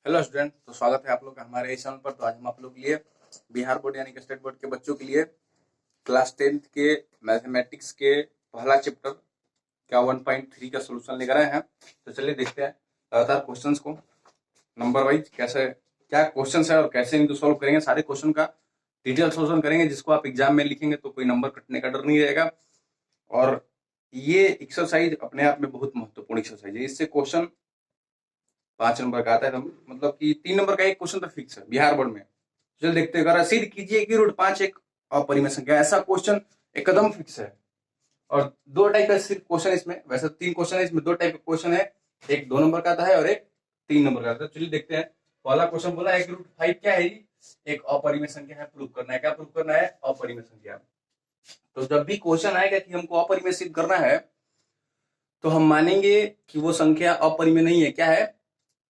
Hello student, तो स्वागत है आप लोग का हमारे इस चैनल पर। तो आज हम आप लोग के लिए बिहार बोर्ड यानी कि स्टेट बोर्ड के बच्चों के लिए क्लास 10th के मैथमेटिक्स के पहला चैप्टर का 1.3 का सोल्यूशन लेकर आए हैं। तो चलिए देखते हैं लगातार क्वेश्चंस को नंबर वाइज कैसे क्या क्वेश्चन है और कैसे इनको सॉल्व करेंगे। सारे क्वेश्चन का डिटेल सोल्यूशन करेंगे जिसको आप एग्जाम में लिखेंगे तो कोई नंबर कटने का डर नहीं रहेगा। और ये एक्सरसाइज अपने आप में बहुत महत्वपूर्ण एक्सरसाइज है। इससे क्वेश्चन 5 नंबर का आता है, तो मतलब कि 3 नंबर का एक क्वेश्चन तो फिक्स है बिहार बोर्ड में। चलिए देखते हैं। अगर सिद्ध कीजिए कि रूट 5 एक अपरिमेय संख्या, ऐसा क्वेश्चन एकदम फिक्स है। और दो टाइप का सिर्फ क्वेश्चन इसमें, वैसे 3 क्वेश्चन है इसमें, 2 टाइप का क्वेश्चन है। एक 2 नंबर का आता है और एक 3 नंबर का आता है। चलिए देखते हैं। पहला क्वेश्चन बोला है कि रूट 5 क्या है जी? एक अपरिमेय संख्या है, प्रूव करना है। क्या प्रूव करना है? अपरिमेय संख्या। तो जब भी क्वेश्चन आएगा कि हमको अपरिमेय सिद्ध करना है तो हम मानेंगे कि वो संख्या अपरिमेय नहीं है। क्या है?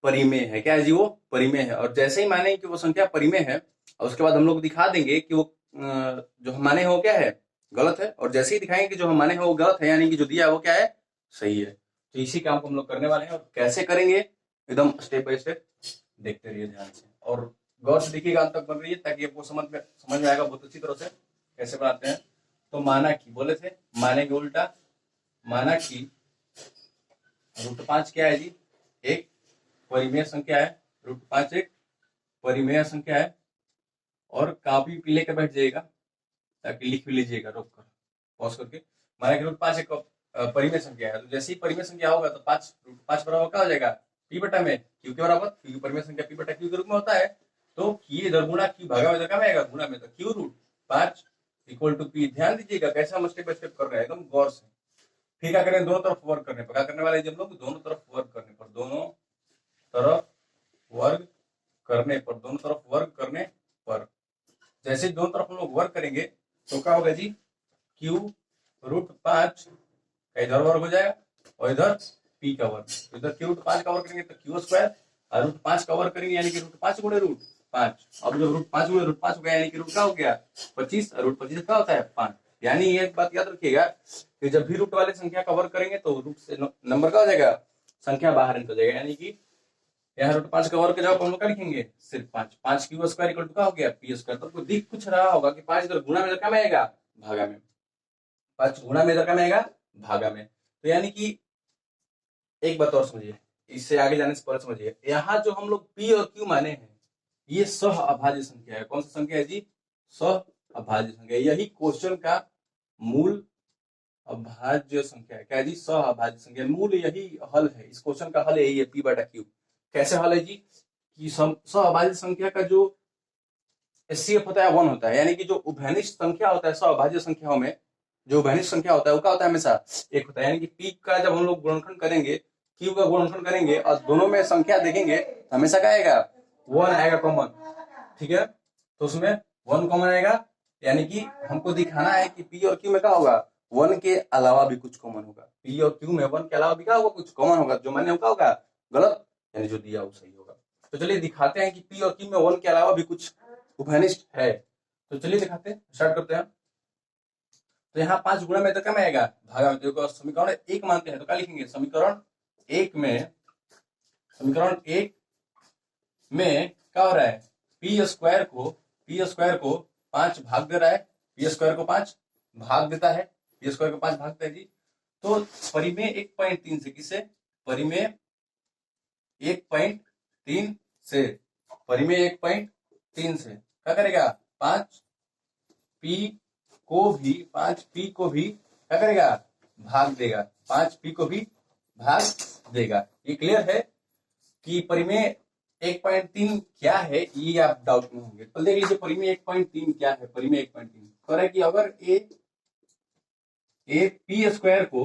परिमेय है। क्या है जी? वो परिमेय है। और जैसे ही मानेंगे कि वो संख्या परिमेय है और उसके बाद हम लोग दिखा देंगे कि वो जो हम माने हैं वो क्या है? गलत है। और जैसे ही दिखाएंगे कि जो हम माने हैं वो गलत है, यानी कि जो दिया है वो क्या है? सही है। तो इसी काम को हम लोग करने वाले हैं। और कैसे करेंगे एकदम स्टेप बाय स्टेप देखते रहिए ध्यान से और गौर से देखिएगा, अंत तक बन रही है ताकि आपको समझ में आएगा बहुत अच्छी तरह से कैसे बनाते हैं। तो माना कि बोले थे, मानेंगे उल्टा। माना कि रूट 5 क्या है जी? एक परिमेय संख्या है। रूट 5 एक परिमेय संख्या है। और कापी पे लेकर बैठ जाइएगा ताकि लिख भी लीजिएगा रोक कर, पॉज करके। माना कि रूट 5 एक परिमेय संख्या है, तो जैसे ही परिमेय संख्या होगा तो 5 रूट 5 बराबर क्या हो जाएगा? पी बटा में क्यू के बराबर, क्योंकि परिमेय संख्या पी बटा क्यू के रूप में होता है। तो ये इधर गुणा क्यू, भागा में इधर क्या में आएगा? गुणा में। तो q root 5 equal to p. ध्यान दीजिएगा कैसे हम स्टेप बाय स्टेप कर रहे हैं, एकदम गौर से। फिर क्या करें? दोनों तरफ वर्क करने पर क्या करने वाले हम लोग? दोनों तरफ वर्क करने पर, दोनों तरफ वर्ग करने पर, दोनों तरफ वर्ग करने पर जैसे दोनों तरफ हम लोग वर्ग करेंगे तो क्या होगा जी? क्यू रूट 5 का इधर वर्ग हो जाएगा और इधर पी का वर्ग। तो इधर क्यू रूट 5 का वर्ग करेंगे तो क्यू स्क्वायर, और रूट 5 का वर्ग करेंगे यानी कि रूट 5 गुणे रूट 5। अब जब रूट 5 गुणे रूट 5 हो गया यानी कि रूट का हो गया 25, और रूट 25 का होता है 5। यानी एक बात याद रखिएगा कि जब भी रूट वाले संख्या का वर्ग करेंगे तो रूट से नंबर का हो जाएगा, संख्या बाहर निकल जाएगा। यानी कि यहाँ रूट 5 का वर्ग का जवाब हम लोग क्या लिखेंगे? सिर्फ 5। 5 क्यू स्क्वायर इक्वल टू क्या हो गया? P square. तो आपको दिख कुछ रहा होगा कि 5 इधर गुणा में इधर क्या में आएगा? भागा में। 5 गुणा में इधर क्या में आएगा? भागा में। तो यानी कि एक बात और समझिए, इससे आगे जाने से पहले समझिए, यहाँ जो हम लोग पी और क्यू माने हैं ये सह अभाज्य संख्या है। कौन सी संख्या है जी? सह अभाज्य संख्या। यही क्वेश्चन का मूल अभाज्य संख्या है। क्या है जी? सह अभाज्य संख्या। मूल यही हल है, इस क्वेश्चन का हल यही है, पी बटा क्यू। कैसे हल है जी? कि सह अभाज्य संख्या का जो एचसीएफ होता है 1 होता है, यानी कि जो उभयनिष्ठ संख्या होता है सह अभाज्य संख्याओं में, जो उभयनिष्ठ संख्या होता है वो क्या होता है? हमेशा 1 होता है। यानी कि पी का जब हम लोग गुणनखंड करेंगे, क्यू का गुणनखंड करेंगे और दोनों में संख्या देखेंगे तो हमेशा क्या आएगा? 1 आएगा कॉमन। ठीक है, तो उसमें 1 कॉमन आएगा। यानी कि हमको दिखाना है कि पी और क्यू में क्या होगा? 1 के अलावा भी कुछ कॉमन होगा। पी और क्यू में 1 के अलावा भी क्या होगा? कुछ कॉमन होगा। जो मैंने क्या होगा? गलत, यानी जो दिया वो सही होगा। तो चलिए दिखाते हैं कि पी और क्यू में 1 के अलावा भी कुछ उभयनिष्ठ है। तो चलिए दिखाते हैं, स्टार्ट करते हैं। तो यहाँ 5 गुणा में तो क्या में आएगा? भागा में। देखो समीकरण 1 मानते हैं तो क्या लिखेंगे? समीकरण 1 में, समीकरण 1 में क्या हो रहा है? पी स्क्वायर को 5 भाग दे रहा है। पी स्क्वायर को 5 भाग देता है। पी स्क्वायर को 5 भागता है जी। तो परिमेय 1.3 से, किसे? परिमेय 1.3 से, परिमेय 1.3 से क्या करेगा? 5 पी को भी क्या करेगा? भाग देगा। 5 पी को भी भाग देगा। ये क्लियर है कि परिमेय 1.3 क्या है? ये आप डाउट में होंगे तो देख लीजिए परिमेय 1.3 क्या है। परिमेय 1.3 कह रहा है कि अगर ए पी स्क्वायर को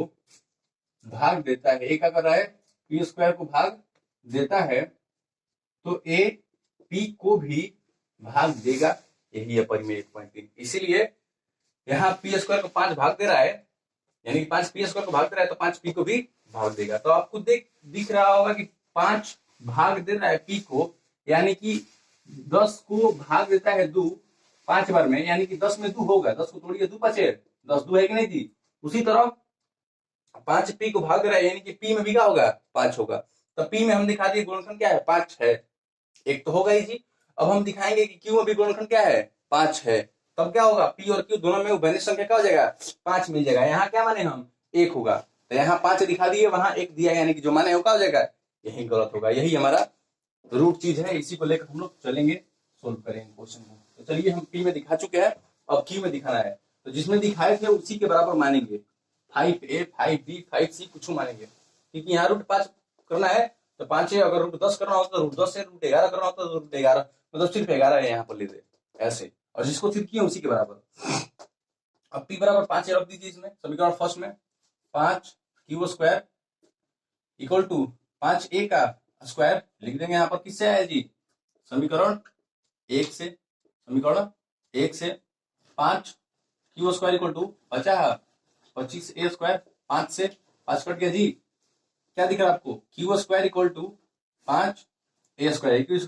भाग देता है, ए क्या कर रहा है? पी स्क्वायर को भाग देता है, तो ए पी को भी भाग देगा। यही है परिमेय 1.3। इसीलिए यहाँ पी स्क्वायर को 5 भाग दे रहा है, यानी कि 5 पी स्क्वायर को भाग दे रहा है तो 5 पी को भी भाग देगा। तो आपको दिख रहा होगा कि 5 भाग दे रहा है पी को, यानी कि 10 को भाग देता है 2 5 बार में, यानी कि 10 में 2 होगा। 10 को तोड़िए 2 5 10, 2 है कि नहीं थी? उसी तरह 5 पी को भाग दे रहा है, यानी कि पी में भी क्या होगा? 5 होगा। तो पी में हम दिखा दिए गुणनखंड क्या है? 5 है। एक तो होगा ही जी। अब हम दिखाएंगे कि क्यू में भी गुणनखंड क्या है, 5 है। तब क्या होगा, पी और क्यू दोनों में उभयनिष्ठ संख्या क्या हो जाएगा, 5 मिल जाएगा। यहाँ क्या माने हम, 1 होगा, तो यहाँ 5 दिखा दिए, वहां 1 दिया, यानी कि जो माने वो क्या हो जाएगा, यही गलत होगा। यही हमारा रूट चीज है, इसी को लेकर हम लोग चलेंगे, सोल्व करेंगे क्वेश्चन को। तो चलिए, हम पी में दिखा चुके हैं, अब क्यू में दिखाना है। तो जिसमें दिखाए थे उसी के बराबर मानेंगे, 5A 5B 5C कुछ मानेंगे, क्योंकि यहाँ रूट 5 करना है तो 5 है, अगर रूट 10 करना हो तो रूट 10 है, रूट 11 करना हो तो रूट 11, मतलब सिर्फ 11 है यहाँ पर ले दे ऐसे, और जिसको सिर्फ किया उसी के बराबर। अब पी बराबर 5 रख दीजिए इसमें समीकरण फर्स्ट में, 5 q square equal to 5A का स्क्वायर लिख देंगे यहाँ पर, किससे आया जी, समीकरण 1 से, समीकरण 1 से 5 q square equal to 50 25A square, 5 से 5 कट गया जी, क्या दिख रहा है आपको, q square equal to 5A square, q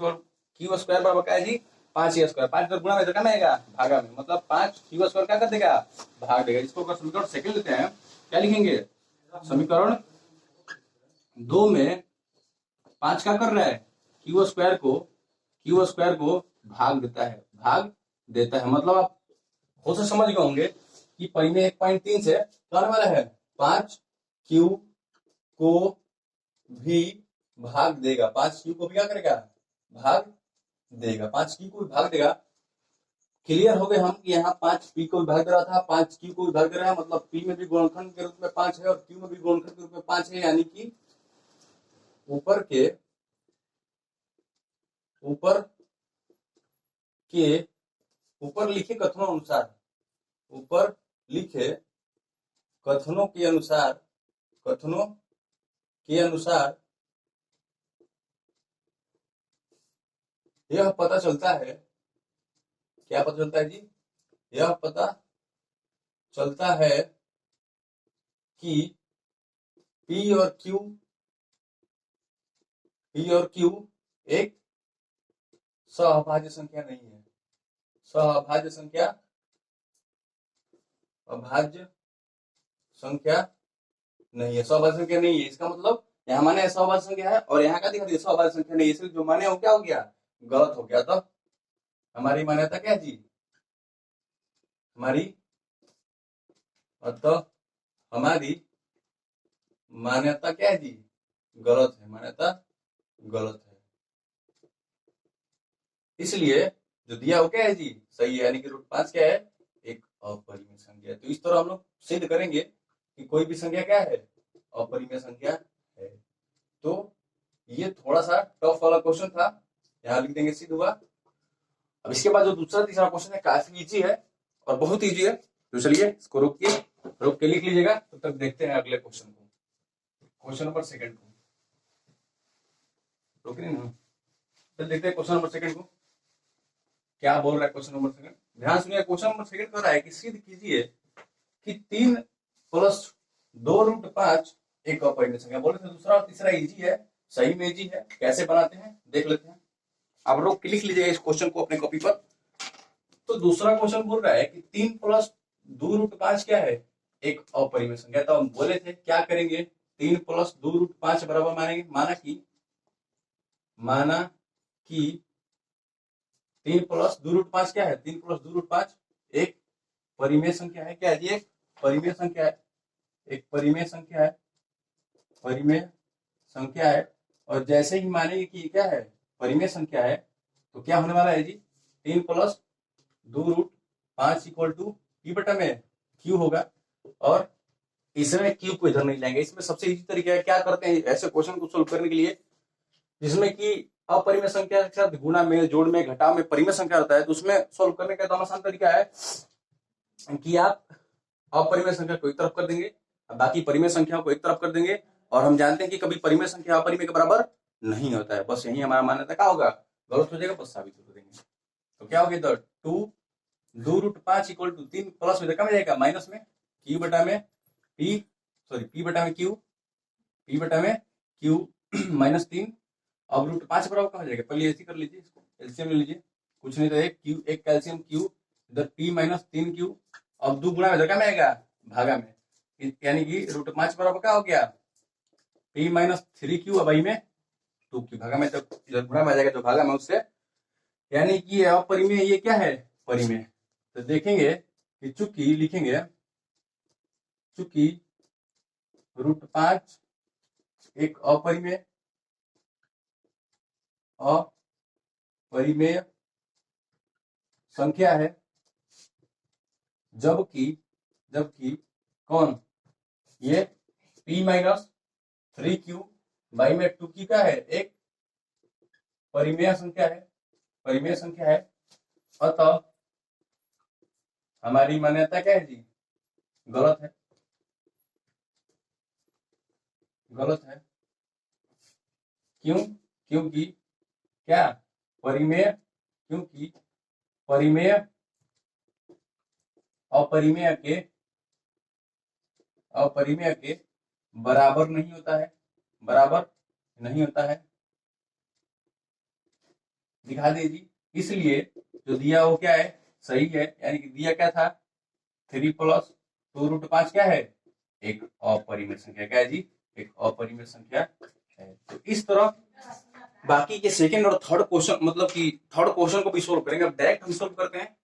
square बराबर क्या है जी, 5A स्क्वायर, 5 गुणा में क्या आएगा, भागा में, मतलब 5 क्यू स्क्वायर क्या कर देगा, भाग देगा। इसको अगर समीकरण सेकंड लेते हैं, क्या लिखेंगे, समीकरण 2 में 5 क्या कर रहा है, क्यू स्क्वायर को भाग देता है, मतलब आप हो से समझ गए होंगे कि परिमेय 1.3 से क्या होने वाला है, 5 क्यू को भी भाग देगा, 5 क्यू को भी क्या करेगा, भाग देगा, 5 क्यू को भी भाग देगा। क्लियर हो गए हम कि यहाँ 5 पी को भी भाग दे रहा था, 5 क्यू को भी भाग दे रहा है, मतलब पी में भी गुणनखंड के रूप में 5 है और क्यू में भी गुणनखंड के रूप में 5 है, यानी कि ऊपर लिखे कथनों अनुसार, ऊपर लिखे कथनों के अनुसार यह पता चलता है, क्या पता चलता है जी, यह पता चलता है कि पी और एक सहअभाज्य संख्या नहीं है, अभाज्य संख्या नहीं है, सहअभाज्य संख्या नहीं है। इसका मतलब यहाँ माने सहअभाज्य संख्या है और यहाँ का दिखा दिया सहअभाज्य संख्या नहीं है, इसलिए जो माने वो क्या हो गया, गलत हो गया। तो हमारी मान्यता क्या है जी, हमारी मान्यता क्या है जी, गलत है, मान्यता गलत है। इसलिए जो दिया वो क्या है जी, सही है, यानी कि रूट 5 क्या है, एक अपरिमेय संख्या है। तो इस तरह हम लोग सिद्ध करेंगे कि कोई भी संख्या क्या है, अपरिमेय संख्या है। तो ये थोड़ा सा टफ वाला क्वेश्चन था, यहाँ लिख देंगे, सिद्ध हुआ। अब इसके बाद जो दूसरा तीसरा क्वेश्चन है काफी इजी है और बहुत इजी है, तो चलिए इसको रोक के लिख लीजिएगा, तब तक देखते हैं अगले क्वेश्चन को, क्वेश्चन नंबर सेकंड को। रोक नहीं ना, चल देखते हैं क्वेश्चन नंबर सेकंड को क्या बोल रहा है। क्वेश्चन नंबर सेकंड ध्यान सुनिए, क्वेश्चन नंबर सेकंड कर रहा है कि सिद्ध कीजिए कि 3 + 2 √ 5 एक अपरिमेय संख्या। बोले थे दूसरा और तीसरा इजी है, सही में इजी है, कैसे बनाते हैं देख लेते हैं। आप लोग लिख लीजिएगा इस क्वेश्चन को अपने कॉपी पर। तो दूसरा क्वेश्चन बोल रहा है कि 3 + 2 √ 5 क्या है, एक अपरिमेय संख्या। तो हम बोले थे क्या करेंगे, 3 + 2 √ 5 बराबर मानेंगे, माना कि 3 + 2 √ 5 क्या है, 3 + 2 √ 5 एक परिमेय संख्या है। क्या है जी, एक परिमेय संख्या है, एक परिमेय संख्या है। और जैसे ही मानेंगे कि क्या है, परिमेय संख्या है, तो क्या होने वाला है जी, 3 + 2 √ 5 इक्वल टू पी बटा में क्यू होगा। और इसमें क्यू को इधर नहीं लाएंगे। इसमें सबसे इजी तरीका है, क्या करते हैं ऐसे क्वेश्चन को सोल्व करने के लिए जिसमें कि अपरिमेय संख्या के साथ गुणा में, जोड़ में, घटाव में परिमेय संख्या होता है, तो उसमें सोल्व करने का एकदम आसान तरीका है कि आप अपरिमेय संख्या को एक तरफ कर देंगे, बाकी परिमेय संख्या को एक तरफ कर देंगे। और हम जानते हैं कि कभी परिमेय संख्या अपरिमेय के बराबर नहीं होता है। बस यही हमारा मान्यता क्या होगा, गलत हो जाएगा, बस साबित कर देंगे। तो क्या होगा इधर, 2 √ 5 इक्वल टू 3 प्लस में क्या हो जाएगा, माइनस में क्यू बटा में पी बटा में क्यू -3। अब √5 बराबर क्या हो जाएगा, पहले ऐसे कर लीजिए, इसको एलसीएम ले लीजिए, कुछ नहीं तो एक कैल्शियम क्यू, इधर P - 3Q। अब 2 गुणा में क्या में आएगा, भागा में, यानी कि √5 बराबर क्या हो गया, P - 3Q। अब आई में 2 की भागा में, तो इधर गुणा में आ जाएगा, जो भागा में उससे, यानी कि अपरिमेय, ये क्या है, परिमेय। तो देखेंगे कि चूंकि लिखेंगे, चूंकि √5 एक अपरिमेय संख्या है, जबकि कौन, ये P-3Q बाई में 2 की क्या है, एक परिमेय संख्या है। अतः हमारी मान्यता क्या है जी, गलत है। क्यों? क्योंकि क्या, क्योंकि परिमेय अपरिमेय के बराबर नहीं होता है, दिखा दीजिए। इसलिए जो दिया वो क्या है, सही है, यानी कि दिया क्या था, 3 + 2√5 क्या है, एक अपरिमेय संख्या, क्या है जी, एक अपरिमेय संख्या है। तो इस तरह बाकी के सेकंड और थर्ड क्वेश्चन, मतलब कि थर्ड क्वेश्चन को भी सोल्व करेंगे। अब डायरेक्ट हम सोल्व करते हैं,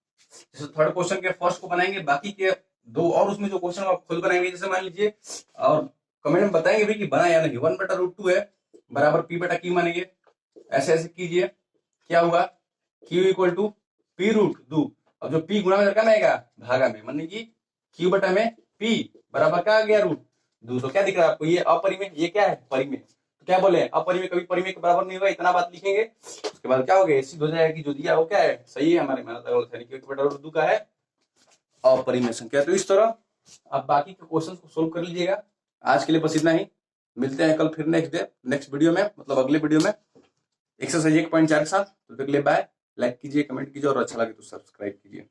जैसे थर्ड क्वेश्चन के फर्स्ट को बनाएंगे, बाकी के 2 और उसमें जो क्वेश्चन आप खुद बनाएंगे, जैसे मान लीजिए, और कमेंट में बताएंगे भी कि बना या नहीं। 1/√2 है बराबर P/Q मानेंगे, ऐसे कीजिए, क्या हुआ, Q = P√2। अब जो P गुणा में करना आएगा भागा में, माने कि Q/में P बराबर क्या आ गया, √2। तो क्या दिख रहा है आपको, ये अपरिमेय, ये क्या है, परिमेय। तो क्या बोले, अपरिमेय कभी परिमेय के बराबर नहीं होगा, इतना बात लिखेंगे। उसके बाद क्या हो गया, सिद्ध हो जाएगा कि जो दिया वो क्या है, सही है, हमारे मान्यता गलत है, Q/√2 का है अपरिमेय संख्या। तो इस तरह आप बाकी के क्वेश्चन को सोल्व कर लीजिएगा। आज के लिए बस इतना ही, मिलते हैं कल फिर नेक्स्ट वीडियो में, मतलब अगले वीडियो में एक्सरसाइज 1.4 के साथ। तो तक के लिए बाय। लाइक कीजिए, कमेंट कीजिए, और अच्छा लगे तो सब्सक्राइब कीजिए।